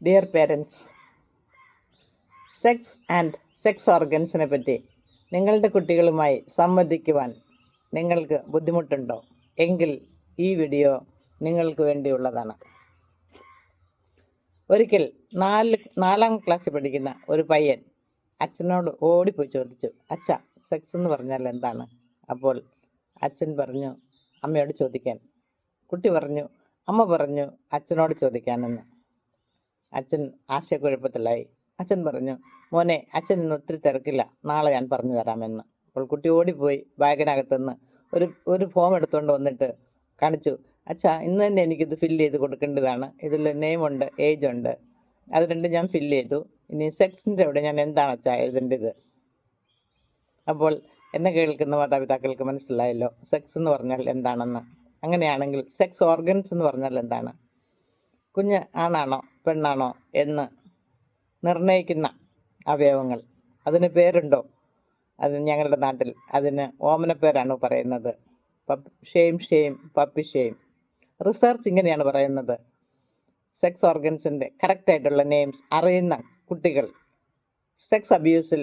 Dear parents, sex and sex ഓർഗൻസിനെ പറ്റി നിങ്ങളുടെ കുട്ടികളുമായി സംവദിക്കുവാൻ നിങ്ങൾക്ക് ബുദ്ധിമുട്ടുണ്ടോ എങ്കിൽ ഈ വീഡിയോ നിങ്ങൾക്ക് വേണ്ടിയുള്ളതാണ്. ഒരിക്കൽ നാലാം ക്ലാസ്സിൽ പഠിക്കുന്ന ഒരു പയ്യൻ അച്ഛനോട് ഓടിപ്പോയി ചോദിച്ചു, അച്ഛ, സെക്സ് എന്ന് പറഞ്ഞാൽ എന്താണ്? അപ്പോൾ അച്ഛൻ പറഞ്ഞു അമ്മയോട് ചോദിക്കാൻ. കുട്ടി പറഞ്ഞു അമ്മ പറഞ്ഞു അച്ഛനോട് ചോദിക്കാനെന്ന്. അച്ഛൻ ആശയക്കുഴപ്പത്തിലായി. അച്ഛൻ പറഞ്ഞു, മോനെ, അച്ഛൻ ഇന്ന് ഒത്തിരി തിരക്കില്ല, നാളെ ഞാൻ പറഞ്ഞു തരാമെന്ന്. അപ്പോൾ കുട്ടി ഓടിപ്പോയി ബാഗിനകത്തുനിന്ന് ഒരു ഫോം എടുത്തുകൊണ്ട് വന്നിട്ട് കാണിച്ചു. അച്ഛാ, ഇന്ന് തന്നെ എനിക്കിത് ഫില്ല് ചെയ്ത് കൊടുക്കേണ്ടതാണ്. ഇതിൽ നെയിമുണ്ട്, ഏജ് ഉണ്ട്, അത് രണ്ടും ഞാൻ ഫില്ല് ചെയ്തു. ഇനി സെക്സിൻ്റെ അവിടെ ഞാൻ എന്താണ് അച്ഛാ എഴുതേണ്ടത്? അപ്പോൾ എന്നെ കേൾക്കുന്ന മാതാപിതാക്കൾക്ക് മനസ്സിലായല്ലോ സെക്സ് എന്ന് പറഞ്ഞാൽ എന്താണെന്ന്. അങ്ങനെയാണെങ്കിൽ സെക്സ് ഓർഗൻസ് എന്ന് പറഞ്ഞാൽ എന്താണ്? കുഞ്ഞ് ആണാണോ പെണ്ണാണോ എന്ന് നിർണ്ണയിക്കുന്ന അവയവങ്ങൾ. അതിന് പേരുണ്ടോ? അത് ഞങ്ങളുടെ നാട്ടിൽ അതിന് ഓമനപ്പേരാണ് പറയുന്നത്. Shame, puppy shame. റിസർച്ച് ഇങ്ങനെയാണ് പറയുന്നത്. സെക്സ് ഓർഗൻസിൻ്റെ കറക്റ്റായിട്ടുള്ള നെയിംസ് അറിയുന്ന കുട്ടികൾ സെക്സ് അബ്യൂസിൽ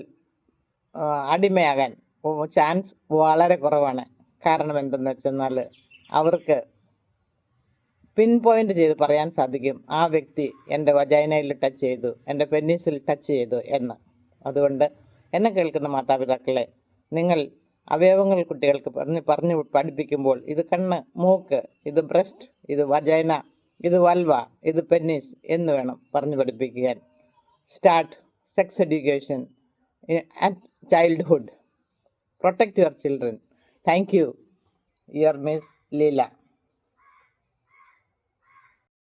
അടിമയാകാൻ ചാൻസ് വളരെ കുറവാണ്. കാരണം എന്തെന്ന് വെച്ചെന്നാൽ അവർക്ക് പിൻ പോയിൻ്റ് ചെയ്ത് പറയാൻ സാധിക്കും, ആ വ്യക്തി എൻ്റെ വജൈനയിൽ ടച്ച് ചെയ്തു, എൻ്റെ പെന്നീസിൽ ടച്ച് ചെയ്തു എന്ന്. അതുകൊണ്ട് എന്നെ കേൾക്കുന്ന മാതാപിതാക്കളെ, നിങ്ങൾ അവയവങ്ങൾ കുട്ടികൾക്ക് പറഞ്ഞു പഠിപ്പിക്കുമ്പോൾ ഇത് കണ്ണ്, മൂക്ക്, ഇത് ബ്രസ്റ്റ്, ഇത് വജൈന, ഇത് വൽവ, ഇത് പെന്നീസ് എന്ന് വേണം പറഞ്ഞു പഠിപ്പിക്കാൻ. Start sex education at childhood. Protect your children. Thank you, your miss Leela.